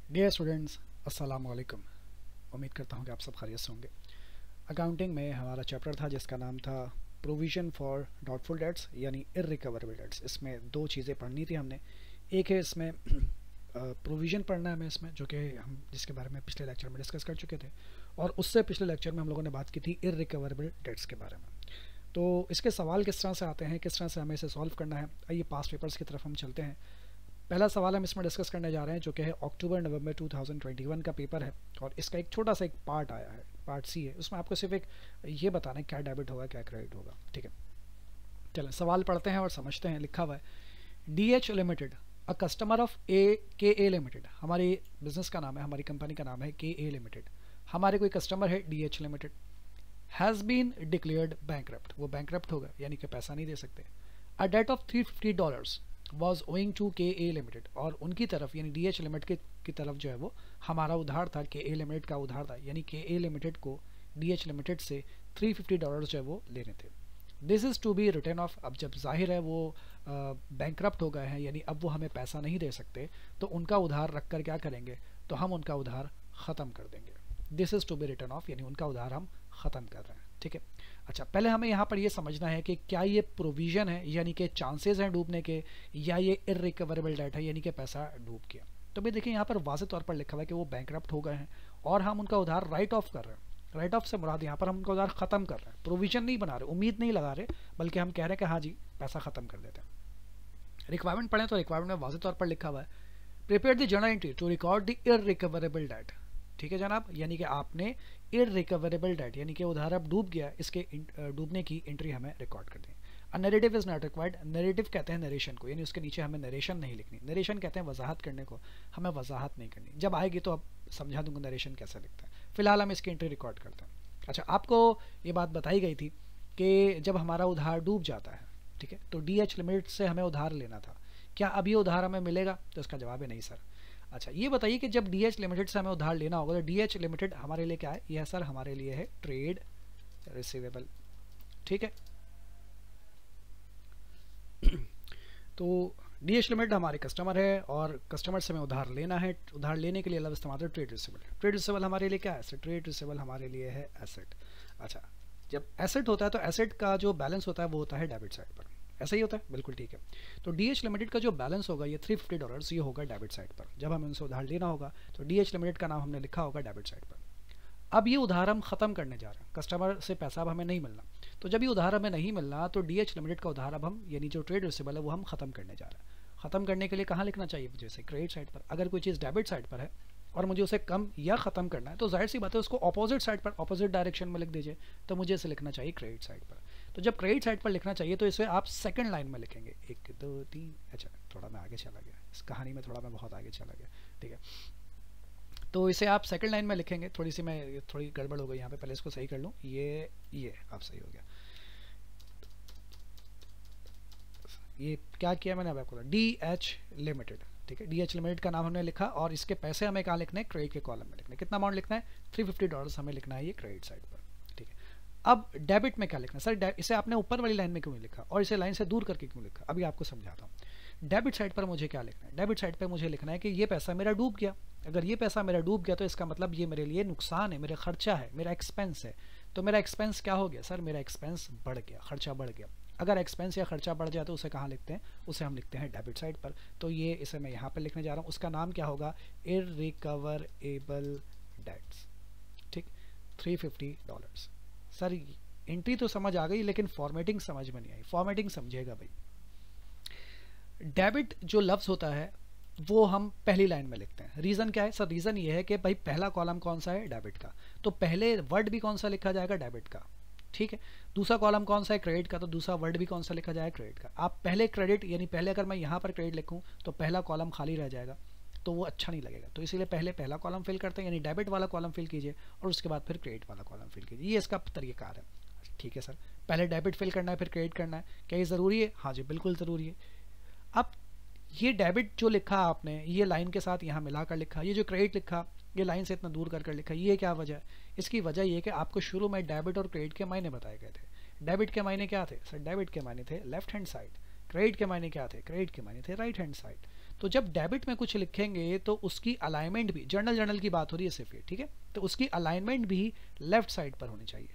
Dear students, अस्सलाम वालेकुम। उम्मीद करता हूँ कि आप सब खैरियत से होंगे। अकाउंटिंग में हमारा चैप्टर था जिसका नाम था प्रोविज़न फॉर डाउटफुल डेट्स यानी इररिकवरेबल डेट्स। इसमें दो चीज़ें पढ़नी थी हमने। एक है इसमें प्रोविज़न पढ़ना है हमें इसमें, जो कि हम जिसके बारे में पिछले लेक्चर में डिस्कस कर चुके थे, और उससे पिछले लेक्चर में हम लोगों ने बात की थी इररिकवरेबल डेट्स के बारे में। तो इसके सवाल किस तरह से आते हैं, किस तरह से हमें इसे सॉल्व करना है, आइए पास्ट पेपर्स की तरफ हम चलते हैं। पहला सवाल हम इसमें डिस्कस करने जा रहे हैं जो कि है अक्टूबर नवंबर 2021 का पेपर है, और इसका एक छोटा सा एक पार्ट आया है, पार्ट सी है। उसमें आपको सिर्फ एक ये बताना है क्या डेबिट होगा क्या क्रेडिट होगा। ठीक है, चलें सवाल पढ़ते हैं और समझते हैं। लिखा हुआ है D H limited, a customer of के ए लिमिटेड। हमारी बिजनेस का नाम है, हमारी कंपनी का नाम है के ए लिमिटेड। हमारे कोई कस्टमर है D H limited, has been declared bankrupt. वो बैंकरप्ट होगा यानी कि पैसा नहीं दे सकते। A debt of $350 was owing to K A limited, और उनकी तरफ यानी डी एच लिमिटेड की तरफ जो है वो हमारा उधार था, के ए लिमिटेड का उधार था, यानी के ए लिमिटेड को डी एच लिमिटेड से $350 जो है वो लेने थे। This is to be written off. अब जब जाहिर है वो बैंकरप्ट हो गए हैं, यानी अब वो हमें पैसा नहीं दे सकते, तो उनका उधार रख कर क्या करेंगे, तो हम उनका उधार ख़त्म कर देंगे। This is to be written off यानी उनका उधार हम ख़त्म कर रहे हैं। ठीक है, अच्छा पहले हमें यहाँ पर ये समझना है कि क्या ये प्रोविज़न है यानी कि चांसेस हैं डूबने के, या ये इररिकवरेबल डेट है यानी कि पैसा डूब गया। तो भाई देखिए यहाँ पर वाज़े तौर पर लिखा हुआ है कि वो बैंकरप्ट हो गए हैं और हम उनका उधार राइट ऑफ कर रहे हैं। राइट ऑफ से मुराद यहाँ पर हम उनका उधार ख़त्म कर रहे हैं, प्रोविज़न नहीं बना रहे, उम्मीद नहीं लगा रहे, बल्कि हम कह रहे हैं कि हाँ जी पैसा ख़त्म कर देते हैं। रिक्वायरमेंट पढ़ें तो रिक्वायरमेंट में वाज़े तौर पर लिखा हुआ है prepare the journal entry to record the irrecoverable debt. ठीक है जनाब, यानी कि आपने इररिकवरेबल डेट यानी कि उधार अब डूब गया, इसके डूबने की एंट्री हमें रिकॉर्ड कर दें। A narrative is not required. Narrative कहते हैं नरेशन को, यानी उसके नीचे हमें नरेशन नहीं लिखनी। नरेशन कहते हैं वजाहत करने को, हमें वजाहत नहीं करनी। जब आएगी तो अब समझा दूंगा नरेशन कैसे लिखता है। फिलहाल हम इसकी एंट्री रिकॉर्ड करते हैं। अच्छा, आपको ये बात बताई गई थी कि जब हमारा उधार डूब जाता है, ठीक है, तो डी एच लिमिट से हमें उधार लेना था। क्या अब ये उधार हमें मिलेगा? तो इसका जवाब है नहीं सर। अच्छा ये बताइए कि जब डी एच लिमिटेड से हमें उधार लेना होगा तो डी एच लिमिटेड हमारे लिए क्या है? यह सर हमारे लिए है ट्रेड रिसीवेबल। ठीक है, तो डी एच लिमिटेड हमारे कस्टमर है और कस्टमर से हमें उधार लेना है। उधार लेने के लिए लफ्ज़ इस्तेमाल है ट्रेड रिसीवेबल। ट्रेड रिसीवेबल हमारे लिए क्या है? ट्रेड रिसीवेबल हमारे लिए है एसेट। अच्छा, जब एसेट होता है तो एसेट का जो बैलेंस होता है वो होता है डेबिट साइड पर। ऐसा ही होता है, बिल्कुल ठीक है। तो डी एच लिमिटेड का जो बैलेंस होगा ये $350 ये होगा डेबिट साइड पर। जब हमें उनसे उधार लेना होगा तो डी एच लिमिटेड का नाम हमने लिखा होगा डेबिट साइड पर। अब ये उधार हम ख़त्म करने जा रहे हैं, कस्टमर से पैसा अब हमें नहीं मिलना। तो जब ये उधार हमें नहीं मिलना तो डी एच लिमिटेड का उधार अब हम यानी जो ट्रेड रिसीवेबल है वो हम ख़त्म करने जा रहे हैं। ख़त्म करने के लिए कहाँ लिखना चाहिए? जैसे क्रेडिट साइड पर। अगर कोई चीज़ डेबिट साइड पर है और मुझे उसे कम या ख़त्म करना है तो जाहिर सी बात है उसको अपोजिट साइड पर, अपोजिट डायरेक्शन में लिख दीजिए। तो मुझे इसे लिखना चाहिए क्रेडिट साइड पर। तो जब क्रेडिट साइड पर लिखना चाहिए तो इसे आप सेकंड लाइन में लिखेंगे, 1 2 3। अच्छा थोड़ा मैं आगे चला गया इस कहानी में, थोड़ा मैं बहुत आगे चला गया। ठीक है, तो इसे आप सेकंड लाइन में लिखेंगे। थोड़ी गड़बड़ हो गई यहाँ पे, पहले इसको सही कर लूँ। ये अब सही हो गया। ये क्या किया मैंने अब आपको, डी एच लिमिटेड। ठीक है, डी एच लिमिटेड का नाम हमने लिखा और इसके पैसे हमें कहाँ लिखने हैं? क्रेडिट के कॉलम में लिखने। कितना अमाउंट लिखना है? $350 हमें लिखना है ये क्रेडिट साइड पर। ठीक है, अब डेबिट में क्या लिखना है? सर इसे आपने ऊपर वाली लाइन में क्यों नहीं लिखा और इसे लाइन से दूर करके क्यों लिखा? अभी आपको समझाता हूँ। डेबिट साइड पर मुझे क्या लिखना है? डेबिट साइड पर मुझे लिखना है कि ये पैसा मेरा डूब गया। अगर ये पैसा मेरा डूब गया तो इसका मतलब ये मेरे लिए नुकसान है, मेरा खर्चा है, मेरा एक्सपेंस है। तो मेरा एक्सपेंस क्या हो गया? सर मेरा एक्सपेंस बढ़ गया, खर्चा बढ़ गया। अगर एक्सपेंस या खर्चा बढ़ जाए तो उसे कहाँ लिखते हैं? उसे हम लिखते हैं डेबिट साइड पर। तो ये इसे मैं यहाँ पर लिखने जा रहा हूँ। उसका नाम क्या होगा? Irrecoverable debts. ठीक, $350। सर एंट्री तो समझ आ गई लेकिन फॉर्मेटिंग समझ में नहीं आई। फॉर्मेटिंग समझिएगा भाई। डेबिट जो लफ्ज़ होता है वो हम पहली लाइन में लिखते हैं। रीज़न क्या है सर? रीज़न ये है कि भाई पहला कॉलम कौन सा है? डेबिट का, तो पहले वर्ड भी कौन सा लिखा जाएगा? डेबिट का। ठीक है, दूसरा कॉलम कौन सा है? क्रेडिट का, तो दूसरा वर्ड भी कौन सा लिखा जाएगा? क्रेडिट का। आप पहले क्रेडिट यानी पहले अगर मैं यहाँ पर क्रेडिट लिखूँ तो पहला कॉलम खाली रह जाएगा, तो वो अच्छा नहीं लगेगा। तो इसीलिए पहले पहला कॉलम फिल करते हैं, यानी डेबिट वाला कॉलम फिल कीजिए और उसके बाद फिर क्रेडिट वाला कॉलम फिल कीजिए। ये इसका तरीक़ाकार है। ठीक है सर, पहले डेबिट फिल करना है फिर क्रेडिट करना है, क्या ये ज़रूरी है? हाँ जी बिल्कुल ज़रूरी है। अब ये डेबिट जो लिखा आपने ये लाइन के साथ यहाँ मिलाकर लिखा, ये जो क्रेडिट लिखा ये लाइन से इतना दूर कर लिखा, ये क्या वजह है? इसकी वजह ये कि आपको शुरू में डेबिट और क्रेडिट के मायने बताए गए थे। डेबिट के मायने क्या थे? सर डेबिट के मायने थे लेफ्ट हैंड साइड, क्रेडिट के मायने क्या थे? क्रेडिट के मायने थे राइट हैंड साइड। तो जब डेबिट में कुछ लिखेंगे तो उसकी अलाइनमेंट भी, जर्नल की बात हो रही है सिर्फ ये, ठीक है, तो उसकी अलाइनमेंट भी लेफ्ट साइड पर होनी चाहिए।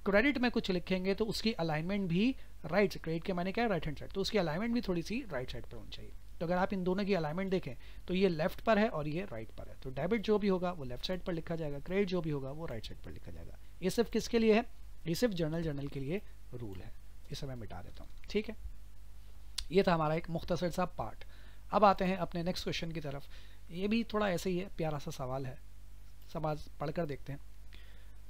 क्रेडिट में कुछ लिखेंगे तो उसकी अलाइनमेंट भी राइट, क्रेडिट के माने क्या है, राइट हैंड साइड, तो उसकी अलाइनमेंट भी थोड़ी सी राइट साइड पर होनी चाहिए। तो अगर आप इन दोनों की अलाइनमेंट देखें तो ये लेफ्ट पर है और ये राइट पर है, तो डेबिट जो भी होगा वो लेफ्ट साइड पर लिखा जाएगा, क्रेडिट जो भी होगा वो राइट साइड पर लिखा जाएगा। ये सिर्फ किसके लिए है, ये सिर्फ जर्नल के लिए रूल है। इसे मैं मिटा देता हूँ, ठीक है। ये था हमारा एक मुख्तसर सा पार्ट। अब आते हैं अपने नेक्स्ट क्वेश्चन की तरफ। ये भी थोड़ा ऐसे ही है, प्यारा सा सवाल है, सब आज पढ़कर देखते हैं।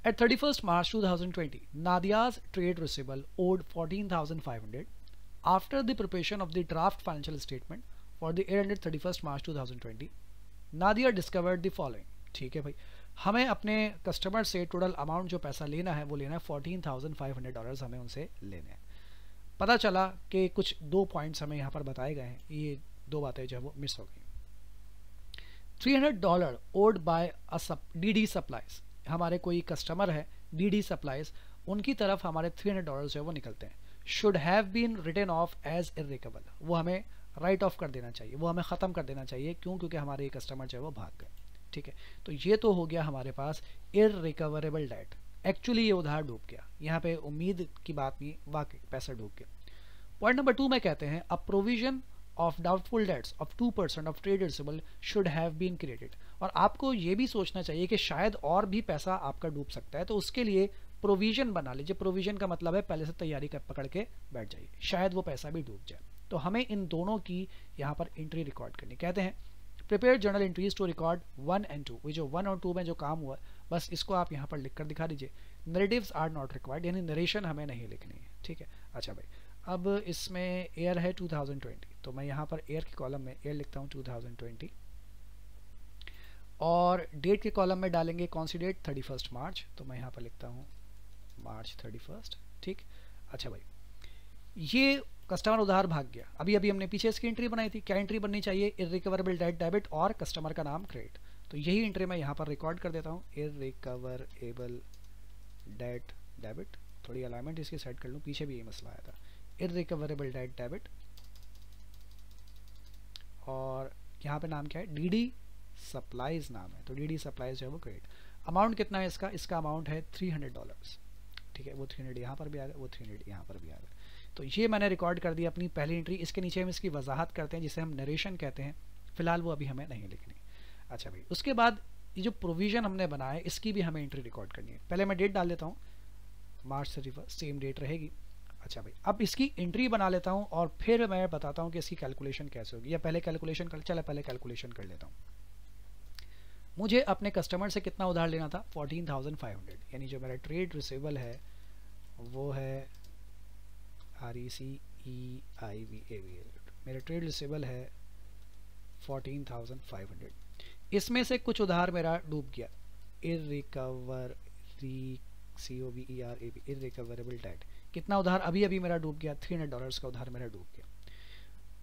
At 31st March 2020, Nadia's trade receivable owed 14,500 after the preparation of the draft financial statement for the year ended 31st March 2020. Nadia discovered the following. ठीक है भाई, हमें अपने कस्टमर से टोटल अमाउंट जो पैसा लेना है वो लेना है $14,500 हमें उनसे लेने हैं। पता चला कि कुछ दो पॉइंट्स हमें यहाँ पर बताए गए हैं, ये दो बातें जो है वो मिस हो गई। $300 ओड बाय DD सप्लाईज, हमारे कोई कस्टमर है DD सप्लाईज, उनकी तरफ हमारे $300 जो है वो निकलते हैं। Should have been written off as irrecoverable, वो हमें राइट ऑफ कर देना चाहिए, वो हमें ख़त्म कर देना चाहिए। क्यों? क्योंकि हमारे ये कस्टमर जो है वो भाग गए, ठीक है। तो ये तो हो गया हमारे पास इर्रिकवरेबल डेट, एक्चुअली ये उधार डूब गया, यहाँ पे उम्मीद की बात नहीं, वाकई पैसा डूब गया। पॉइंट नंबर 2 में कहते हैं a provision of doubtful debts of 2% of trade receivable should have been created, और आपको ये भी सोचना चाहिए कि शायद और भी पैसा आपका डूब सकता है, तो उसके लिए प्रोविजन बना लीजिए। प्रोविजन का मतलब है पहले से तैयारी कर पकड़ के बैठ जाइए, शायद वो पैसा भी डूब जाए। तो हमें इन दोनों की यहाँ पर एंट्री रिकॉर्ड करनी। कहते हैं prepare journal entries to record 1 and 2, वो जो 1 और 2 में जो काम हुआ बस इसको आप यहाँ पर लिख कर दिखा दीजिए। नरेटिव्स आर नॉट रिक्वायर्ड, यानी नरेशन हमें नहीं लिखनी है, ठीक है। अच्छा भाई, अब इसमें एयर है 2020, तो मैं यहाँ पर एयर के कॉलम में एयर लिखता हूँ 2020, और डेट के कॉलम में डालेंगे कौन सी डेट, 31 मार्च, तो मैं यहाँ पर लिखता हूँ मार्च 31, ठीक। अच्छा भाई, ये कस्टमर उधार भाग गया, अभी अभी हमने पीछे इसकी एंट्री बनाई थी, क्या एंट्री बननी चाहिए, इर्रिकवरेबल डेट डेबिट और कस्टमर का नाम क्रेडिट। तो यही एंट्री मैं यहाँ पर रिकॉर्ड कर देता हूँ, इर्रिकवरेबल डेट डेबिट। थोड़ी अलाइनमेंट इसकी सेट कर लूँ, पीछे भी यही मसला आया था, इर्रिकवरेबल डेट डेबिट, और यहाँ पे नाम क्या है, DD सप्लाईज नाम है, तो DD सप्लाईज जो है वो क्रेडिट। अमाउंट कितना है इसका अमाउंट है $300, ठीक है। वो 300 यहाँ पर भी आ गया, वो 300 यहाँ पर भी आ गया। तो ये मैंने रिकॉर्ड कर दिया अपनी पहली एंट्री। इसके नीचे हम इसकी वजाहत करते हैं जिसे हम नरेशन कहते हैं, फिलहाल वो अभी हमें नहीं लिखनी। अच्छा भाई, उसके बाद ये जो प्रोविजन हमने बनाया है इसकी भी हमें एंट्री रिकॉर्ड करनी है। पहले मैं डेट डाल देता हूँ, मार्च 31, सेम डेट रहेगी। अच्छा भाई, अब इसकी एंट्री बना लेता हूँ और फिर मैं बताता हूँ कि इसकी कैलकुलेशन कैसे होगी, या पहले कैलकुलेशन कर, चला पहले कैलकुलेशन कर लेता हूँ। मुझे अपने कस्टमर से कितना उधार लेना था, 14,500, यानी जो मेरा ट्रेड रिसीवेबल है वो है RECEIVABL, मेरा ट्रेड रिसीवेबल है 14,500। इसमें से कुछ उधार मेरा डूब गया, इर्रिकवरेबल डेट। कितना उधार अभी अभी मेरा डूब गया, $300 का उधार मेरा डूब गया।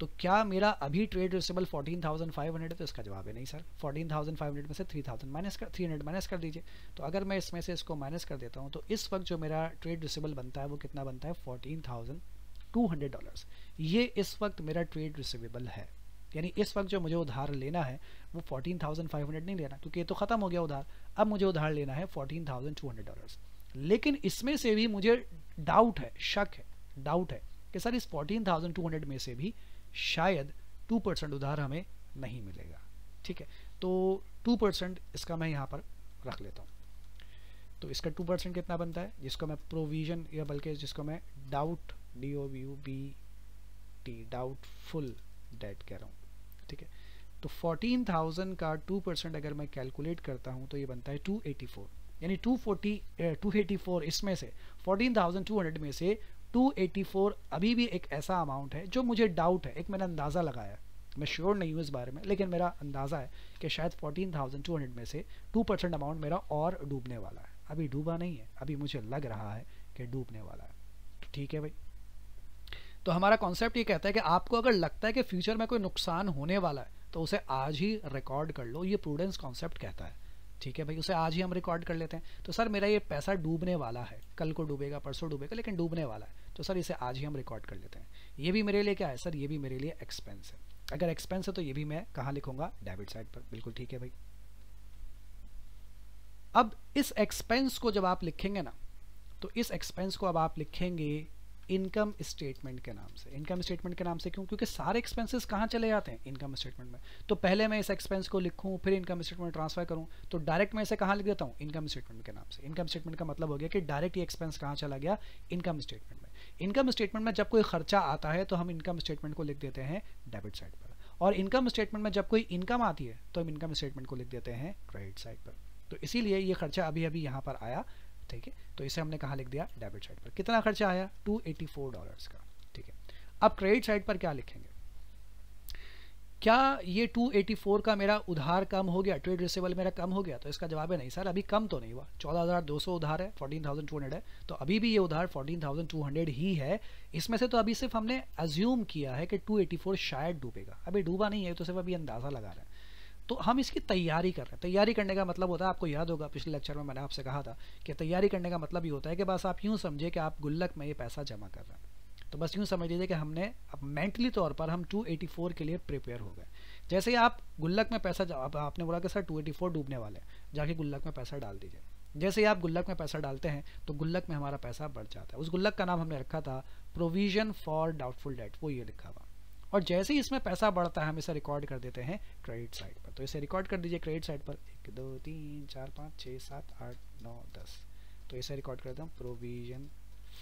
तो क्या मेरा अभी ट्रेड रिसीवेबल 14,500 है, तो इसका जवाब है नहीं सर। 14,500 में से 300 माइनस कर दीजिए। तो अगर मैं इसमें से इसको माइनस कर देता हूँ तो इस वक्त जो मेरा ट्रेड रिसीवेबल बनता है वो कितना बनता है, $14,200। ये इस वक्त मेरा ट्रेड रिसीवेबल है, यानी इस वक्त जो मुझे उधार लेना है वो 14,500 नहीं लेना, क्योंकि ये तो ख़त्म हो गया उधार। अब मुझे उधार लेना है $14,200। लेकिन इसमें से भी मुझे डाउट है, शक है, डाउट है कि सर इस 14,200 में से भी शायद 2% उधार हमें नहीं मिलेगा, ठीक है। तो 2% इसका मैं यहाँ पर रख लेता हूँ। तो इसका 2% कितना बनता है, जिसको मैं प्रोविजन, या बल्कि जिसको मैं डाउट, DOUBT, डाउटफुल डेट कह रहा हूँ, ठीक है। तो 14,000 का 2% अगर मैं कैलकुलेट करता हूँ तो ये बनता है 284, यानी 284 इसमें से 14,200 में से 284 अभी भी एक ऐसा अमाउंट है जो मुझे डाउट है, एक मैंने अंदाज़ा लगाया, मैं श्योर नहीं हूँ इस बारे में, लेकिन मेरा अंदाज़ा है कि शायद 14,200 में से 2% अमाउंट मेरा और डूबने वाला है। अभी डूबा नहीं है, अभी मुझे लग रहा है कि डूबने वाला है, तो ठीक है भाई। तो हमारा कॉन्सेप्ट ये कहता है कि आपको अगर लगता है कि फ्यूचर में कोई नुकसान होने वाला है तो उसे आज ही रिकॉर्ड कर लो, ये प्रूडेंस कॉन्सेप्ट कहता है, ठीक है भाई। उसे आज ही हम रिकॉर्ड कर लेते हैं। तो सर मेरा ये पैसा डूबने वाला है, कल को डूबेगा, परसों डूबेगा, लेकिन डूबने वाला है, तो सर इसे आज ही हम रिकॉर्ड कर लेते हैं। ये भी मेरे लिए क्या है सर, ये भी मेरे लिए एक्सपेंस है। अगर एक्सपेंस है तो ये भी मैं कहाँ लिखूंगा, डेबिट साइड पर। बिल्कुल ठीक है भाई। अब इस एक्सपेंस को जब आप लिखेंगे ना, तो इस एक्सपेंस को अब आप लिखेंगे इनकम स्टेटमेंट के नाम से। इनकम स्टेटमेंट के नाम से क्यों? क्योंकि सारे एक्सपेंसेस कहाँ चले जाते हैं, इनकम स्टेटमेंट में। तो पहले मैं इस एक्सपेंस को लिखूं, फिर इनकम स्टेटमेंट ट्रांसफर करूं, तो डायरेक्ट मैं इसे कहाँ लिख देता हूं, इनकम स्टेटमेंट के नाम से। इनकम स्टेटमेंट का मतलब हो गया कि डायरेक्ट ये एक्सपेंस कहाँ चला गया, इनकम स्टेटमेंट में। इनकम स्टेटमेंट में जब कोई खर्चा आता है तो हम इनकम स्टेटमेंट को लिख देते हैं डेबिट साइड पर, और इनकम स्टेटमेंट में जब कोई इनकम आती है तो हम इनकम स्टेटमेंट को लिख देते हैं क्रेडिट साइड पर। तो इसीलिए ये खर्चा अभी अभी यहाँ पर आया, ठीक है, तो इसे हमने कहाँ लिख दिया, डेबिट साइड पर। कितना खर्चा आया, $284 का, ठीक है। अब क्रेडिट साइड पर क्या लिखेंगे? क्या ये 284 का मेरा उधार कम हो गया, ट्रेड रिसीवेबल मेरा कम हो गया? तो इसका जवाब है नहीं सर, अभी कम तो नहीं हुआ। 14,200 उधार है, 14,200 है, तो अभी भी ये उधार 14,200 ही है। इसमें से तो अभी सिर्फ हमने अज्यूम किया है कि 284 शायद डूबेगा, अभी डूबा नहीं है, तो सिर्फ अभी अंदाज़ा लगा रहे हैं। तो हम इसकी तैयारी कर रहे हैं। तैयारी करने का मतलब होता है, आपको याद होगा पिछले लेक्चर में मैंने आपसे कहा था कि तैयारी करने का मतलब ये होता है कि बस आप यूँ समझे कि आप गुल्लक में ये पैसा जमा कर रहे हैं। तो बस यूँ समझ लीजिए कि हमने अब मेंटली तौर पर हम 284 के लिए प्रिपेयर हो गए। जैसे ही आप गुल्लक में पैसा, अब आपने बोला कि सर 284 डूबने वाले हैं, जाके गुल्लक में पैसा डाल दीजिए। जैसे ही आप गुल्लक में पैसा डालते हैं तो गुल्लक में हमारा पैसा बढ़ जाता है। उस गुल्लक का नाम हमने रखा था प्रोविजन फॉर डाउटफुल डेट, वो ये लिखा हुआ। और जैसे ही इसमें पैसा बढ़ता है हम इसे रिकॉर्ड कर देते हैं क्रेडिट साइड पर। तो इसे रिकॉर्ड कर दीजिए क्रेडिट साइड पर, 1 2 3 4 5 6 7 8 9 10। तो इसे रिकॉर्ड करता हूँ प्रोविजन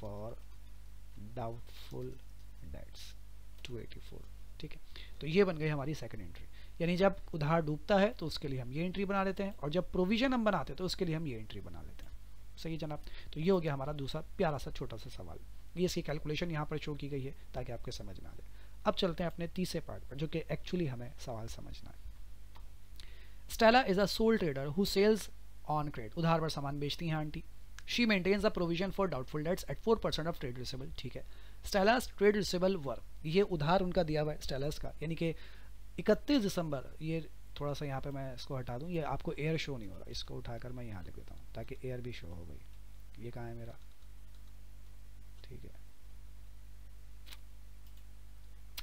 फॉर डाउटफुल डेट्स 284, ठीक है। तो ये बन गई हमारी सेकंड एंट्री, यानी जब उधार डूबता है तो उसके लिए हम ये एंट्री बना लेते हैं, और जब प्रोविजन हम बनाते हैं तो उसके लिए हम ये एंट्री बना लेते हैं। सही जनाब। तो ये हो गया हमारा दूसरा प्यारा सा छोटा सा सवाल। ये इसकी कैलकुलेशन यहाँ पर शो की गई है ताकि आपके समझ में आ जाए। अब चलते हैं अपने तीसरे पार्ट पर, जो कि एक्चुअली हमें सवाल समझना है। Stella is a sole trader who sells on credit. उधार पर सामान बेचती हैं aunty. She maintains the provision for doubtful debts at 4% of trade receivable, ठीक है। स्टेलास ट्रेड रिसीवेबल वर, ये उधार उनका दिया हुआ है स्टेलास का, यानी कि 31 दिसंबर, ये थोड़ा सा यहाँ पे मैं इसको हटा दूँ, ये आपको एयर शो नहीं हो रहा, इसको उठाकर मैं यहाँ लिख देता हूँ ताकि एयर भी शो हो गई। ये कहाँ है मेरा, ठीक है,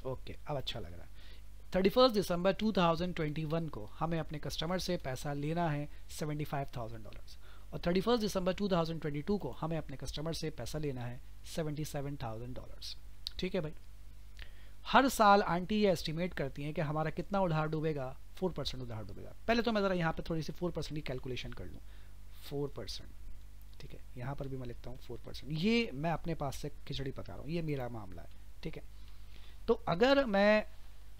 ओके, अब अच्छा लग रहा है। 31 दिसंबर 2021 को हमें अपने कस्टमर से पैसा लेना है $75,000, और 31 दिसंबर 2022 को हमें अपने कस्टमर से पैसा लेना है $77,000, ठीक है भाई। हर साल आंटी ये एस्टिमेट करती हैं कि हमारा कितना उधार डूबेगा, 4% उधार डूबेगा। पहले तो मैं ज़रा यहाँ पे थोड़ी सी 4% की कैलकुलेशन कर लूँ। 4%, ठीक है, यहाँ पर भी मैं लिखता हूँ 4%। ये मैं अपने पास से खिचड़ी पका रहा हूँ, ये मेरा मामला है, ठीक है। तो अगर मैं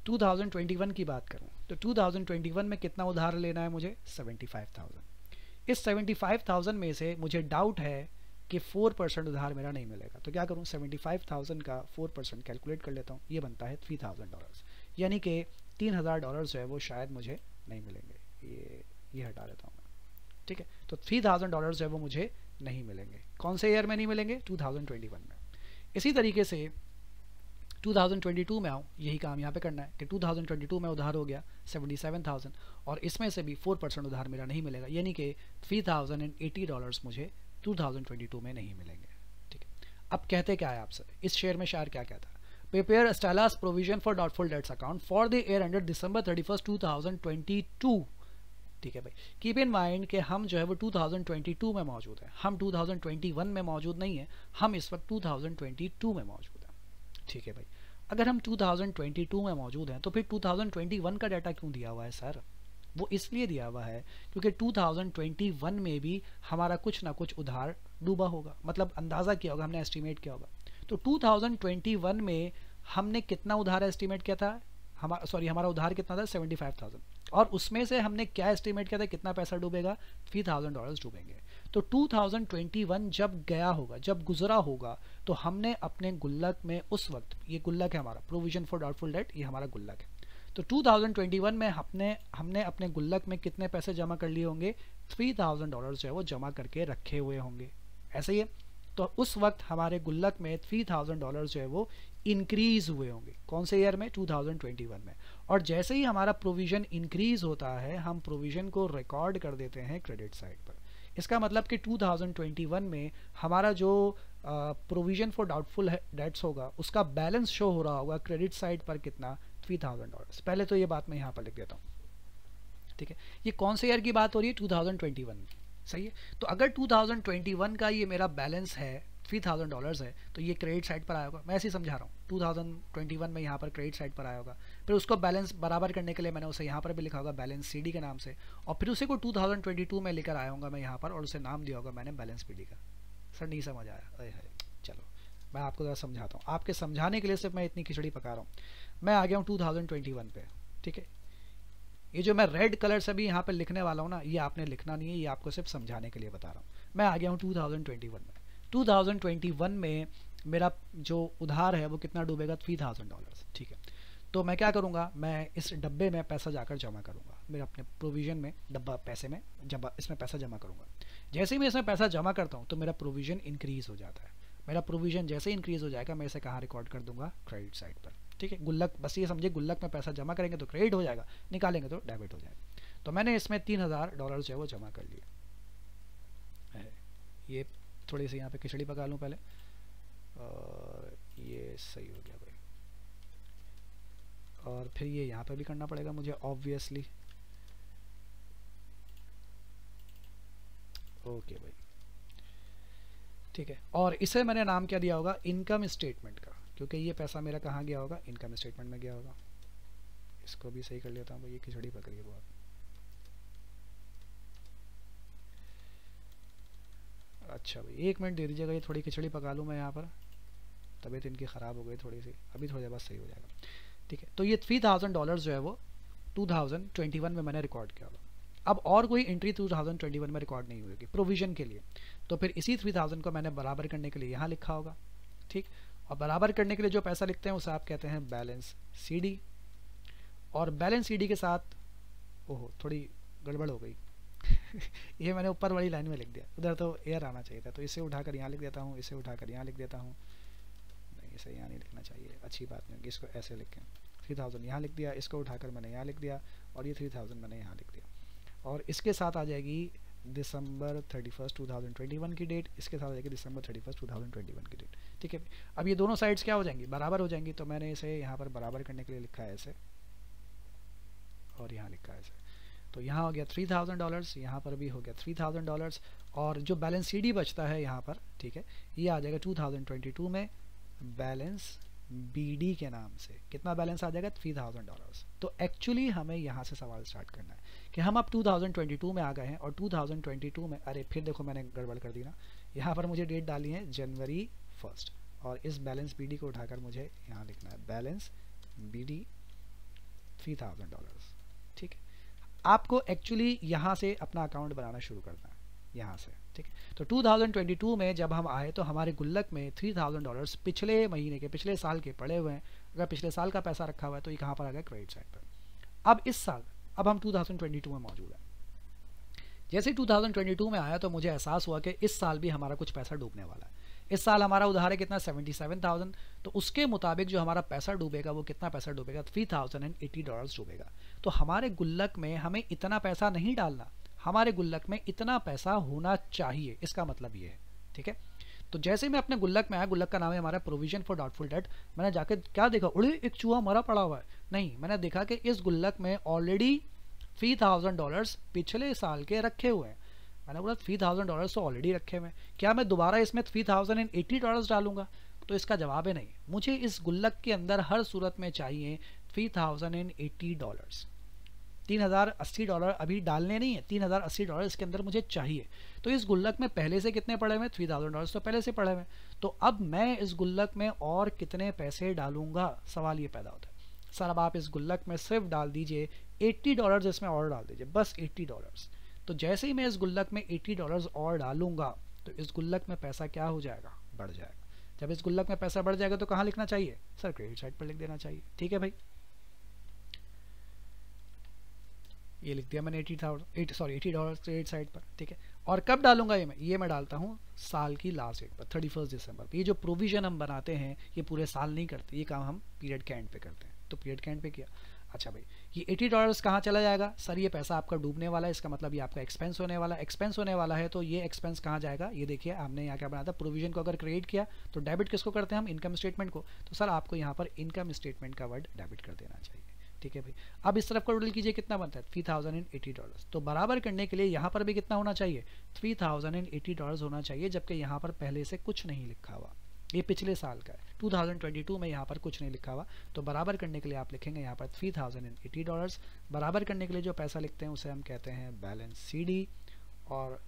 2021 की बात करूं तो 2021 में कितना उधार लेना है मुझे, 75,000। इस 75,000 में से मुझे डाउट है कि 4% उधार मेरा नहीं मिलेगा, तो क्या करूं, 75,000 का 4% कैलकुलेट कर लेता हूं। ये बनता है $3,000, यानी कि $3,000 जो है वो शायद मुझे नहीं मिलेंगे। ये हटा देता हूँ मैं, ठीक है। तो $3,000 जो है वो मुझे नहीं मिलेंगे। कौन से ईयर में नहीं मिलेंगे, 2021 में। इसी तरीके से 2022 में आऊँ, यही काम यहाँ पे करना है कि 2022 में उधार हो गया 77,000, और इसमें से भी 4% उधार मेरा नहीं मिलेगा, यानी कि $3,080 मुझे 2022 में नहीं मिलेंगे, ठीक है। अब कहते क्या है आपसे, इस शेयर में शायर क्या कहता है, प्रिपेयर स्टेलास provision for doubtful debts account for the year ended December 31, 2022, ठीक है भाई। कीप इन माइंड कि हम जो है वो 2022 में मौजूद हैं, हम 2021 में मौजूद नहीं है, हम इस वक्त 2022 में मौजूद हैं, ठीक है भाई। अगर हम 2022 में मौजूद हैं तो फिर 2021 का डाटा क्यों दिया हुआ है सर? वो इसलिए दिया हुआ है क्योंकि 2021 में भी हमारा कुछ ना कुछ उधार डूबा होगा, मतलब अंदाज़ा किया होगा, हमने एस्टिमेट किया होगा। तो 2021 में हमने कितना उधार एस्टिमेट किया था, हमारा उधार कितना था, 75,000, और उसमें से हमने क्या एस्टिमेट किया था, कितना पैसा डूबेगा, $3,000 डूबेंगे। तो 2021 जब गया होगा, जब गुजरा होगा, तो हमने अपने गुल्लक में उस वक्त, ये गुल्लक है हमारा प्रोविजन फॉर डाउटफुल डेट, ये हमारा गुल्लक है। तो 2021 में हमने अपने गुल्लक में कितने पैसे जमा कर लिए होंगे, $3,000 जो है वो जमा करके रखे हुए होंगे, ऐसे ही है। तो उस वक्त हमारे गुल्लक में $3,000 जो है वो इंक्रीज हुए होंगे, कौन से ईयर में, 2021 में। और जैसे ही हमारा प्रोविजन इंक्रीज होता है, हम प्रोविजन को रिकॉर्ड कर देते हैं क्रेडिट साइड पर। इसका मतलब कि 2021 में हमारा जो प्रोविजन फॉर डाउटफुल डेट्स होगा, उसका बैलेंस शो हो रहा होगा क्रेडिट साइड पर कितना, $3000। पहले तो ये बात मैं यहाँ पर लिख देता हूँ, ठीक है। ये कौन से ईयर की बात हो रही है? 2021 की, सही है। तो अगर 2021 का ये मेरा बैलेंस है $3000 है, तो ये क्रेडिट साइड पर आया होगा। मैं ऐसे ही समझा रहा हूँ, 2021 में यहाँ पर क्रेडिट साइड पर आया होगा। फिर उसको बैलेंस बराबर करने के लिए मैंने उसे यहाँ पर भी लिखा होगा बैलेंस CD के नाम से, और फिर उसे को 2022 में लेकर आया हूँ मैं यहाँ पर, और उसे नाम दिया होगा मैंने बैलेंस PD का। सर नहीं समझ आया? अरे चलो मैं आपको ज़रा समझाता हूँ, आपके समझाने के लिए सिर्फ मैं इतनी खिचड़ी पका रहा हूँ। मैं आ गया हूँ 2021 पे, ठीक है। ये जो मैं रेड कलर से भी यहाँ पे लिखने वाला हूँ ना, ये आपने लिखना नहीं है, ये आपको सिर्फ समझाने के लिए बता रहा हूँ। मैं आ गया हूँ 2021 में। 2021 में मेरा जो उधार है वो कितना डूबेगा? $3000, ठीक है। तो मैं क्या करूँगा, मैं इस डब्बे में पैसा जाकर जमा करूँगा, मेरे अपने प्रोविज़न में डब्बा पैसे में इसमें पैसा जमा करूँगा। जैसे ही मैं इसमें पैसा जमा करता हूँ तो मेरा प्रोविज़न इंक्रीज़ हो जाता है। मेरा प्रोविज़न जैसे ही इंक्रीज़ हो जाएगा मैं इसे कहाँ रिकॉर्ड कर दूंगा? क्रेडिट साइड पर, ठीक है। गुल्लक, बस ये समझिए गुल्लक में पैसा जमा करेंगे तो क्रेडिट हो जाएगा, निकालेंगे तो डेबिट हो जाएगा। तो मैंने इसमें $3000 जो है वो जमा कर लिया। ये थोड़ी सी यहाँ पे खिचड़ी पका लूँ पहले, और ये सही हो गया भाई। और फिर ये यहाँ पे भी करना पड़ेगा मुझे ऑब्वियसली। ओके भाई, ठीक है। और इसे मैंने नाम क्या दिया होगा? इनकम स्टेटमेंट का, क्योंकि ये पैसा मेरा कहाँ गया होगा? इनकम स्टेटमेंट में गया होगा। इसको भी सही कर लेता हूँ भाई, ये खिचड़ी पक रही है बहुत। अच्छा भाई 1 मिनट दे दीजिएगा, ये थोड़ी खिचड़ी पका लूँ मैं यहाँ पर, तबीयत इनकी ख़राब हो गई थोड़ी सी, अभी थोड़ी देर बाद सही हो जाएगा, ठीक है। तो ये $3000 जो है वो 2021 में मैंने रिकॉर्ड किया होगा। अब और कोई एंट्री 2021 में रिकॉर्ड नहीं हुई प्रोविज़न के लिए, तो फिर इसी 3000 को मैंने बराबर करने के लिए यहाँ लिखा होगा, ठीक। और बराबर करने के लिए जो पैसा लिखते हैं उसे आप कहते हैं बैलेंस CD। और बैलेंस CD के साथ, ओहो थोड़ी गड़बड़ हो गई ये मैंने ऊपर वाली लाइन में लिख दिया, उधर तो एयर आना चाहिए था, तो इसे उठाकर यहाँ लिख देता हूँ, इसे उठाकर यहाँ लिख देता हूँ। नहीं, इसे यहाँ नहीं लिखना चाहिए, अच्छी बात नहीं, इसको ऐसे लिखें। 3000 यहाँ लिख दिया, इसको उठाकर मैंने यहाँ लिख दिया, और ये 3000 मैंने यहाँ लिख दिया। और इसके साथ आ जाएगी दिसंबर 31 2021 की डेट, इसके साथ आ जाएगी दिसंबर 31 2021 की डेट, ठीक है। अब ये दोनों साइड्स क्या हो जाएंगी? बराबर हो जाएंगी। तो मैंने इसे यहाँ पर बराबर करने के लिए लिखा है ऐसे, और यहाँ लिखा है ऐसे। तो यहाँ हो गया $3000, यहाँ पर भी हो गया $3000, और जो बैलेंस CD बचता है यहाँ पर, ठीक है, ये आ जाएगा 2022 में बैलेंस BD के नाम से। कितना बैलेंस आ जाएगा? $3000। तो एक्चुअली हमें यहाँ से सवाल स्टार्ट करना है कि हम अब 2022 में आ गए हैं, और 2022 में, अरे फिर देखो मैंने गड़बड़ कर दी ना, यहाँ पर मुझे डेट डाली है January 1, और इस बैलेंस BD को उठाकर मुझे यहाँ लिखना है बैलेंस BD $3000, ठीक है। आपको एक्चुअली यहाँ से अपना अकाउंट बनाना शुरू करना है, यहाँ से, ठीक है। तो 2022 में जब हम आए तो हमारे गुल्लक में $3000 पिछले महीने के, पिछले साल के पड़े हुए हैं। अगर पिछले साल का पैसा रखा हुआ है तो ये कहाँ पर आ गया? क्रेडिट साइड पर। अब इस साल, अब हम 2022 में मौजूद हैं। जैसे 2022 में आया तो मुझे एहसास हुआ कि इस साल भी हमारा कुछ पैसा डूबने वाला है। इस साल हमारा उधार है कितना? 77,000। तो उसके मुताबिक जो हमारा पैसा डूबेगा वो कितना पैसा डूबेगा? $3080 डूबेगा। तो हमारे गुल्लक में हमें इतना पैसा नहीं डालना, हमारे गुल्लक में इतना पैसा होना चाहिए, इसका मतलब ये है, ठीक है। तो जैसे मैं अपने गुल्लक में आया, गुल्लक का नाम है हमारा प्रोविजन फॉर डाउटफुल डेट, मैंने जाके क्या देखा? उड़े एक चूहा मरा पड़ा हुआ है। नहीं, मैंने देखा कि इस गुल्लक में ऑलरेडी $3000 पिछले साल के रखे हुए हैं। मैंने बोला $3000 तो ऑलरेडी रखे हुए हैं, क्या मैं दोबारा इसमें $3080 डालूंगा? तो इसका जवाब है नहीं। मुझे इस गुल्लक के अंदर हर सूरत में चाहिए $3080। $3080 अभी डालने नहीं है, $3080 इसके अंदर मुझे चाहिए। तो इस गुल्लक में पहले से कितने पड़े हुए? $3000 तो पहले से पड़े हुए। तो अब मैं इस गुल्लक में और कितने पैसे डालूंगा? सवाल ये पैदा होता है। सर अब आप इस गुल्लक में सिर्फ डाल दीजिए $80, इसमें और डाल दीजिए, बस $80। तो जैसे ही मैं इस गुल्लक में $80 और डालूंगा तो इस गुल्लक में पैसा क्या हो जाएगा? बढ़ जाएगा। जब इस गुल्लक में पैसा बढ़ जाएगा तो कहाँ लिखना चाहिए? सर क्रेडिट साइड पर लिख देना चाहिए, ठीक है भाई। ये लिख दिया मैंने $80 क्रेडिट साइड पर, ठीक है। और कब डालूंगा ये मैं डालता हूँ साल की लास्ट डेट पर, 31 दिसंबर पर। ये जो प्रोविजन हम बनाते हैं ये पूरे साल नहीं करते, ये काम हम पीरियड के एंड पे करते हैं। तो पीरियड के एंड पे किया। अच्छा भाई, ये $80 कहाँ चला जाएगा सर? ये पैसा आपका डूबने वाला है, इसका मतलब ये आपका एक्सपेंस होने वाला है। एक्सपेंस होने वाला है तो ये एक्सपेंस कहाँ जाएगा? ये देखिए हमने यहाँ क्या बनाया था, प्रोविजन को अगर क्रिएट किया तो डेबिट किसको करते हैं हम? इनकम स्टेटमेंट को। तो सर आपको यहाँ पर इनकम स्टेटमेंट का वर्ड डेबिट कर देना चाहिए। ठीक है भाई, अब इस तरफ का टोटल कीजिए, कितना बनता है? $3080। तो बराबर करने के लिए यहाँ पर भी कितना होना चाहिए? $3080 होना चाहिए, जबकि यहाँ पर पहले से कुछ नहीं लिखा हुआ, ये पिछले साल का है, 2022 में यहाँ पर कुछ नहीं लिखा हुआ। तो बराबर करने के लिए आप लिखेंगे यहाँ पर $3080। बराबर करने के लिए जो पैसा लिखते हैं उसे हम कहते हैं बैलेंस CD, और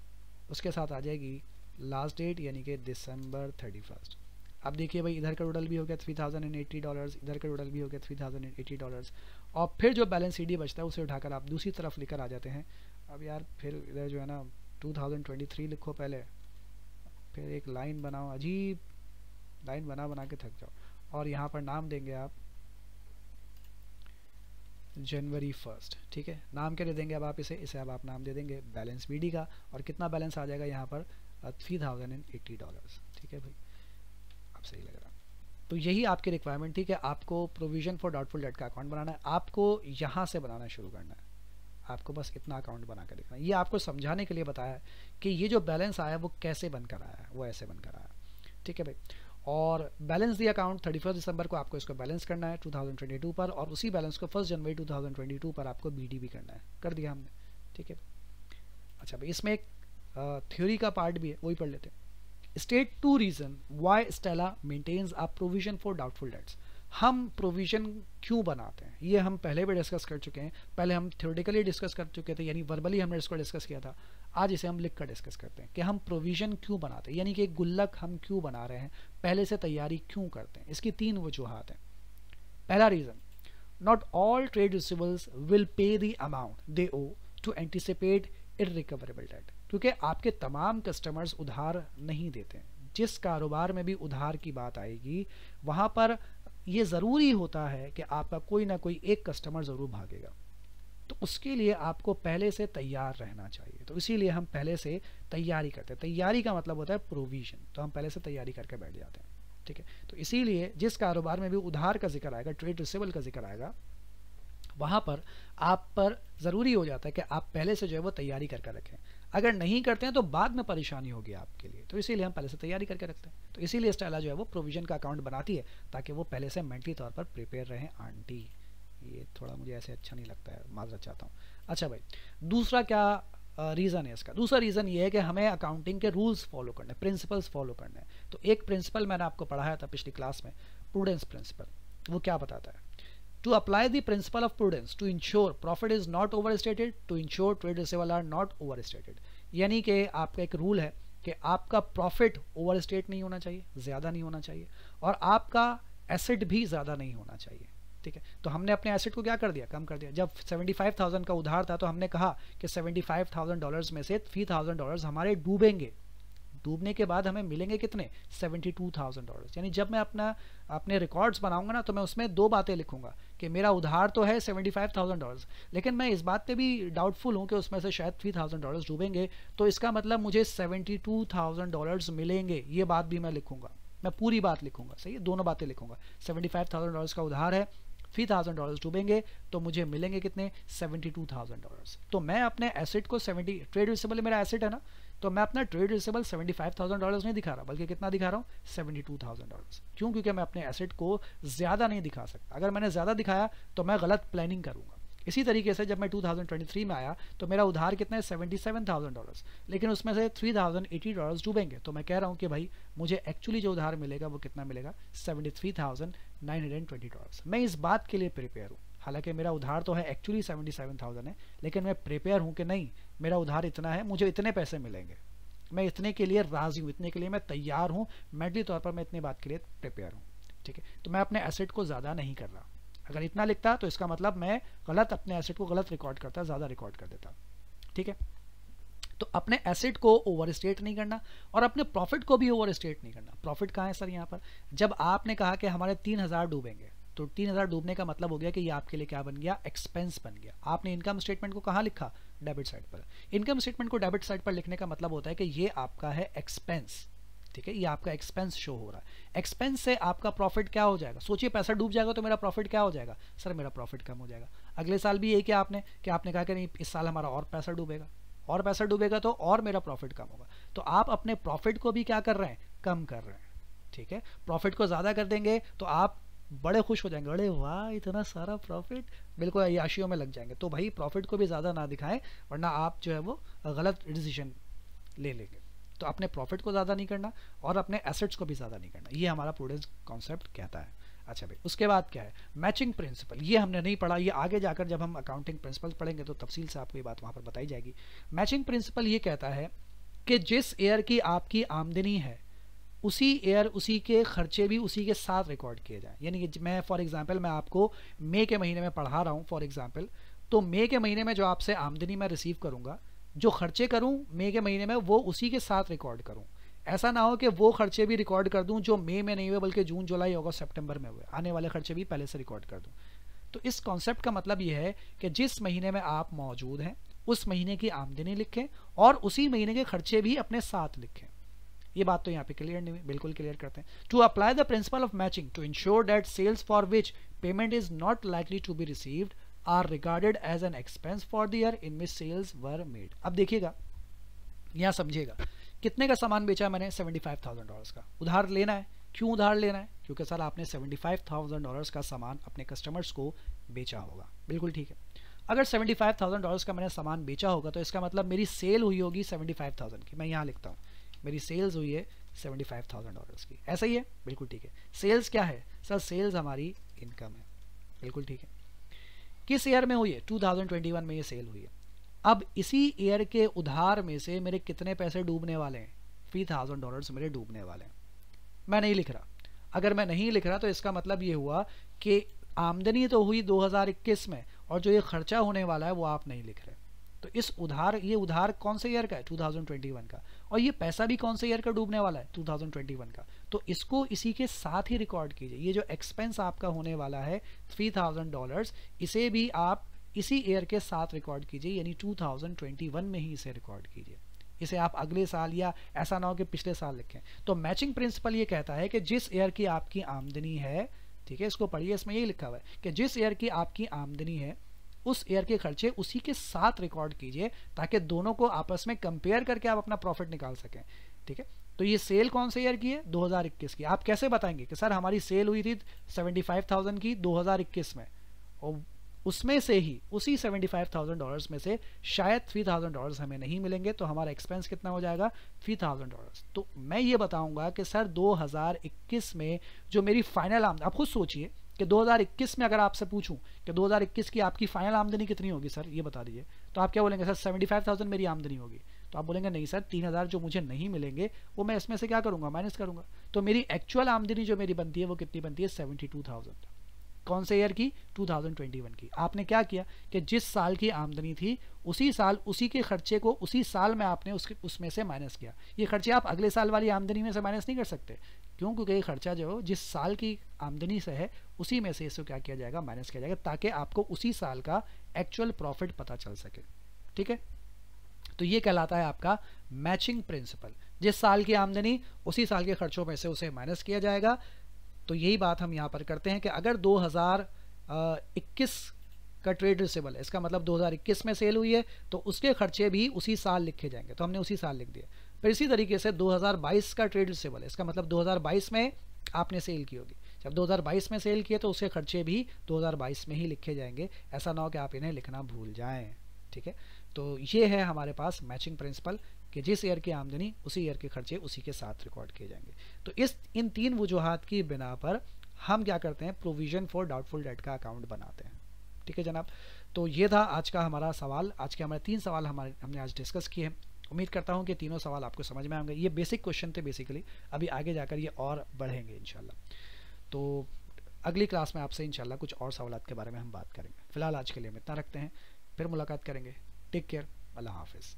उसके साथ आ जाएगी लास्ट डेट यानी कि December 31। अब देखिए भाई, इधर का टोटल भी हो गया $3080, इधर का टोटल भी हो गया $3080, और फिर जो बैलेंस CD बचता है उसे उठाकर आप दूसरी तरफ लेकर आ जाते हैं। अब यार फिर इधर जो है ना 2023 लिखो पहले, फिर एक लाइन बनाओ, अजीब लाइन बना बना के थक जाओ, और यहाँ पर नाम देंगे आप January 1। ठीक है, नाम क्या दे देंगे अब आप इसे अब आप नाम दे देंगे बैलेंस BD का, और कितना बैलेंस आ जाएगा यहाँ पर? $3080। ठीक है भाई, अब सही लग रहा। तो यही आपकी रिक्वायरमेंट थी कि आपको प्रोविजन फॉर डाउटफुल डेट का अकाउंट बनाना है, आपको यहाँ से बनाना शुरू करना है, आपको बस इतना अकाउंट बना कर देखना है। ये आपको समझाने के लिए बताया है कि ये जो बैलेंस आया वो कैसे बनकर आया है, वो ऐसे बनकर आया। ठीक है भाई, और बैलेंस दी अकाउंट 31 दिसंबर को आपको इसको बैलेंस करना है 2022 पर, और उसी बैलेंस को 1 जनवरी 2022 पर आपको BD भी करना है। कर दिया हमने। ठीक है, अच्छा भाई, इसमें एक थ्योरी का पार्ट भी है, वही पढ़ लेते हैं। State 2 reason why Stella maintains a provision for doubtful debts. हम प्रोविजन क्यों बनाते हैं ये हम पहले भी डिस्कस कर चुके हैं। पहले हम थ्योरेटिकली डिस्कस कर चुके थे, यानी वर्बली हमने इसको डिस्कस किया था। आज इसे हम लिख कर डिस्कस करते हैं कि हम प्रोविजन क्यों बनाते हैं, यानी कि एक गुल्लक हम क्यों बना रहे हैं, पहले से तैयारी क्यों करते हैं। इसकी 3 वजूहात हैं। पहला reason, not all trade receivables will pay the amount they owe to anticipate irrecoverable debt. क्योंकि आपके तमाम कस्टमर्स उधार नहीं देते हैं। जिस कारोबार में भी उधार की बात आएगी वहाँ पर ये ज़रूरी होता है कि आपका कोई ना कोई एक कस्टमर ज़रूर भागेगा। तो उसके लिए आपको पहले से तैयार रहना चाहिए। तो इसीलिए हम पहले से तैयारी करते हैं। तैयारी का मतलब होता है प्रोविजन, तो हम पहले से तैयारी करके बैठ जाते हैं। ठीक है, तो इसीलिए जिस कारोबार में भी उधार का जिक्र आएगा, ट्रेड रिसीवेबल का जिक्र आएगा, वहाँ पर आप पर ज़रूरी हो जाता है कि आप पहले से जो है वो तैयारी करके रखें। अगर नहीं करते हैं तो बाद में परेशानी होगी आपके लिए। तो इसीलिए हम पहले से तैयारी करके रखते हैं। तो इसीलिए स्टेला जो है वो प्रोविजन का अकाउंट बनाती है ताकि वो पहले से मेंटली तौर पर प्रिपेयर रहें। आंटी, ये थोड़ा मुझे ऐसे अच्छा नहीं लगता है, माजरत चाहता हूँ। अच्छा भाई, दूसरा क्या रीज़न है इसका? दूसरा रीज़न ये है कि हमें अकाउंटिंग के रूल्स फॉलो करने, प्रिंसिपल्स फॉलो करने हैं। तो एक प्रिंसिपल मैंने आपको पढ़ाया था पिछली क्लास में, प्रूडेंस प्रिंसिपल। वो क्या बताता है? To apply the principle of prudence to ensure profit is not over stated, to ensure trade receivable are not over stated. यानी कि आपका एक रूल है कि आपका प्रॉफिट ओवर स्टेट नहीं होना चाहिए, ज़्यादा नहीं होना चाहिए, और आपका एसेट भी ज़्यादा नहीं होना चाहिए। ठीक है, तो हमने अपने एसेट को क्या कर दिया? कम कर दिया। जब 75,000 का उधार था तो हमने कहा कि $75,000 में से $3,000 हमारे डूबेंगे। डूबने के बाद हमें मिलेंगे कितने? $72,000। यानी जब मैं अपने रिकॉर्ड्स बनाऊंगा ना तो मैं उसमें 2 बातें लिखूंगा कि मेरा उधार तो है $75,000, लेकिन मैं इस बात पे भी डाउटफुल हूँ कि उसमें से शायद $3,000 डूबेंगे, तो इसका मतलब मुझे $72,000 मिलेंगे। ये बात भी मैं लिखूंगा, मैं पूरी बात लिखूंगा। सही है, दोनों बातें लिखूंगा। $75,000 का उधार है, $3,000 डूबेंगे, तो मुझे मिलेंगे कितने? $72,000। तो मैं अपने एसेट को ट्रेड रिसीवेबल मेरा एसेट है ना, तो मैं अपना ट्रेड रिसीवेबल $75,000 नहीं दिखा रहा, बल्कि कितना दिखा रहा हूँ? $72,000। क्यों? क्योंकि मैं अपने एसेट को ज़्यादा नहीं दिखा सकता। अगर मैंने ज़्यादा दिखाया तो मैं गलत प्लानिंग करूँगा। इसी तरीके से जब मैं 2023 में आया तो मेरा उधार कितना है? $77,000, लेकिन उसमें से $3,080 डूबेंगे। तो मैं कह रहा हूँ कि भाई मुझे एक्चुअली जो उधार मिलेगा वो कितना मिलेगा? $73,920। मैं इस बात के लिए प्रिपेयर हूँ। हालांकि मेरा उधार तो है एक्चुअली 77,000 है, लेकिन मैं प्रिपेयर हूँ कि नहीं, मेरा उधार इतना है, मुझे इतने पैसे मिलेंगे। मैं इतने के लिए राजी हूँ, इतने के लिए मैं तैयार हूँ, मेंटली तौर पर मैं इतनी बात के लिए प्रिपेयर हूँ। ठीक है, तो मैं अपने एसेट को ज़्यादा नहीं कर रहा। अगर इतना लिखता तो इसका मतलब मैं गलत अपने एसेट को गलत रिकॉर्ड करता, ज़्यादा रिकॉर्ड कर देता। ठीक है, तो अपने एसेट को ओवर स्टेट नहीं करना और अपने प्रॉफिट को भी ओवर स्टेट नहीं करना। प्रॉफिट कहाँ है सर? यहाँ पर जब आपने कहा कि हमारे 3,000 डूबेंगे, तो 3,000 डूबने का मतलब हो गया कि ये आपके लिए क्या बन गया? एक्सपेंस बन गया। आपने इनकम स्टेटमेंट को कहाँ लिखा? डेबिट साइड पर। इनकम स्टेटमेंट को डेबिट साइड पर लिखने का मतलब होता है कि ये आपका है एक्सपेंस। ठीक है, ये आपका एक्सपेंस शो हो रहा है। एक्सपेंस से आपका प्रॉफिट क्या हो जाएगा, सोचिए पैसा डूब जाएगा तो मेरा प्रॉफिट क्या हो जाएगा, सर मेरा प्रॉफिट कम हो जाएगा। अगले साल भी यही किया आपने कि आपने कहा कि नहीं इस साल हमारा और पैसा डूबेगा, और पैसा डूबेगा तो और मेरा प्रॉफिट कम होगा। तो आप अपने प्रॉफिट को भी क्या कर रहे हैं, कम कर रहे हैं। ठीक है, प्रॉफिट को ज़्यादा कर देंगे तो आप बड़े खुश हो जाएंगे, अरे वाह इतना सारा प्रॉफिट, बिल्कुल अय्याशियों में लग जाएंगे। तो भाई प्रॉफिट को भी ज़्यादा ना दिखाएं, वरना आप जो है वो गलत डिसीजन ले लेंगे। तो अपने प्रॉफिट को ज़्यादा नहीं करना और अपने एसेट्स को भी ज़्यादा नहीं करना, ये हमारा प्रूडेंस कॉन्सेप्ट कहता है। अच्छा भाई, उसके बाद क्या है, मैचिंग प्रिंसिपल, ये हमने नहीं पढ़ा, ये आगे जाकर जब हम अकाउंटिंग प्रिंसिपल पढ़ेंगे तो तफसील से आपको ये बात वहाँ पर बताई जाएगी। मैचिंग प्रिंसिपल ये कहता है कि जिस ईयर की आपकी आमदनी है उसी ईयर उसी के खर्चे भी उसी के साथ रिकॉर्ड किए जाएं। यानी कि मैं फॉर एग्जांपल मैं आपको मई के महीने में पढ़ा रहा हूँ फॉर एग्जांपल, तो मई के महीने में जो आपसे आमदनी मैं रिसीव करूँगा, जो खर्चे करूँ मई के महीने में वो उसी के साथ रिकॉर्ड करूँ। ऐसा ना हो कि वो खर्चे भी रिकॉर्ड कर दूँ जो मई में नहीं हुए बल्कि जून जुलाई अगस्त सितंबर में हुए, आने वाले खर्चे भी पहले से रिकॉर्ड कर दूँ। तो इस कॉन्सेप्ट का मतलब ये है कि जिस महीने में आप मौजूद हैं उस महीने की आमदनी लिखें और उसी महीने के खर्चे भी अपने साथ लिखें। ये बात तो यहाँ पे क्लियर नहीं, बिल्कुल क्लियर करते हैं। To apply the principle of matching to ensure that sales for which payment is not likely to be received are regarded as an expense for the year in which sales were made. अब देखिएगा, यहाँ समझिएगा, कितने का सामान बेचा मैंने, $75,000 का। उधार लेना है, क्यों उधार लेना है, क्योंकि सर आपने $75,000 का सामान अपने कस्टमर्स को बेचा होगा, बिल्कुल ठीक है। अगर $75,000 का मैंने सामान बेचा होगा तो इसका मतलब मेरी सेल हुई होगी 75,000 की। मैं यहाँ लिखता हूँ मेरी सेल्स हुई है $75,000 की, ऐसा ही है, बिल्कुल ठीक है। सेल्स क्या है सर, सेल्स हमारी इनकम है, बिल्कुल ठीक है। किस ईयर में हुई है, 2021 में ये सेल हुई है। अब इसी ईयर के उधार में से मेरे कितने पैसे डूबने वाले हैं, $3,000 मेरे डूबने वाले हैं। मैं नहीं लिख रहा, अगर मैं नहीं लिख रहा तो इसका मतलब ये हुआ कि आमदनी तो हुई 2021 में और जो ये खर्चा होने वाला है वो आप नहीं लिख रहे। तो इस उधार, ये उधार कौन से ईयर का है, 2021 का, और ये पैसा भी कौन से ईयर का डूबने वाला है, 2021 का। तो इसको इसी के साथ ही रिकॉर्ड कीजिए। ये जो एक्सपेंस आपका होने वाला है $3,000, इसे भी आप इसी ईयर के साथ रिकॉर्ड कीजिए, यानी 2021 में ही इसे रिकॉर्ड कीजिए। इसे आप अगले साल या ऐसा ना हो कि पिछले साल लिखें। तो मैचिंग प्रिंसिपल ये कहता है कि जिस ईयर की आपकी आमदनी है, ठीक है, इसको पढ़िए, इसमें यही लिखा हुआ है कि जिस ईयर की आपकी आमदनी है उस ईयर के खर्चे उसी के साथ रिकॉर्ड कीजिए, ताकि दोनों को आपस में कंपेयर करके आप अपना प्रॉफिट निकाल सकें। ठीक है, तो ये सेल कौन से ईयर की है, 2021 की। आप कैसे बताएंगे कि सर हमारी सेल हुई थी 75,000 की 2021 में, और उसमें से ही उसी $75,000 में से शायद $3,000 हमें नहीं मिलेंगे, तो हमारा एक्सपेंस कितना हो जाएगा, $3,000। तो मैं ये बताऊंगा कि सर 2021 में जो मेरी फाइनल आमदनी, आप खुद सोचिए कि 2021 में अगर आपसे पूछूं कि 2021 की आपकी फाइनल आमदनी कितनी होगी सर, ये बता दीजिए, तो आप क्या बोलेंगे, सर 75,000 मेरी आमदनी होगी। तो आप बोलेंगे नहीं सर, 3,000 जो मुझे नहीं मिलेंगे वो मैं इसमें से क्या करूंगा, माइनस करूंगा। तो मेरी एक्चुअल आमदनी जो मेरी बनती है वो कितनी बनती है, 72,000। कौन से ईयर की, 2021 की। आपने क्या किया कि जिस साल की आमदनी थी उसी साल उसी के खर्चे को उसी साल में आपने उसमें से माइनस किया। ये खर्चे आप अगले साल वाली आमदनी में से माइनस नहीं कर सकते, क्यों, क्योंकि ये खर्चा जो जिस साल की आमदनी से है उसी में से इसको क्या किया जाएगा, माइनस किया जाएगा, ताकि आपको उसी साल का एक्चुअल प्रॉफिट पता चल सके। ठीक है, तो ये कहलाता है आपका मैचिंग प्रिंसिपल। जिस साल की आमदनी उसी साल के खर्चों में से उसे माइनस किया जाएगा। तो यही बात हम यहाँ पर करते हैं कि अगर 2021 का ट्रेड रिसीवेबल है, इसका मतलब 2021 में सेल हुई है, तो उसके खर्चे भी उसी साल लिखे जाएंगे, तो हमने उसी साल लिख दिया। फिर इसी तरीके से 2022 का ट्रेड रिसीवेबल है, इसका मतलब 2022 में आपने सेल की होगी, जब 2022 में सेल किए तो उसके खर्चे भी 2022 में ही लिखे जाएंगे। ऐसा ना हो कि आप इन्हें लिखना भूल जाएं। ठीक है, तो ये है हमारे पास मैचिंग प्रिंसिपल कि जिस ईयर की आमदनी उसी ईयर के खर्चे उसी के साथ रिकॉर्ड किए जाएंगे। तो इन तीन वजूहात की बिना पर हम क्या करते हैं, प्रोविजन फॉर डाउटफुल डेट का अकाउंट बनाते हैं। ठीक है जनाब, तो ये था आज का हमारा सवाल। आज के हमारे 3 सवाल हमने आज डिस्कस किए हैं। उम्मीद करता हूँ कि तीनों सवाल आपको समझ में आएंगे। ये बेसिक क्वेश्चन थे बेसिकली, अभी आगे जाकर ये और बढ़ेंगे इंशाल्लाह। तो अगली क्लास में आपसे इंशाल्लाह कुछ और सवालात के बारे में हम बात करेंगे। फिलहाल आज के लिए हम इतना रखते हैं, फिर मुलाकात करेंगे। टेक केयर, अल्लाह हाफिज़।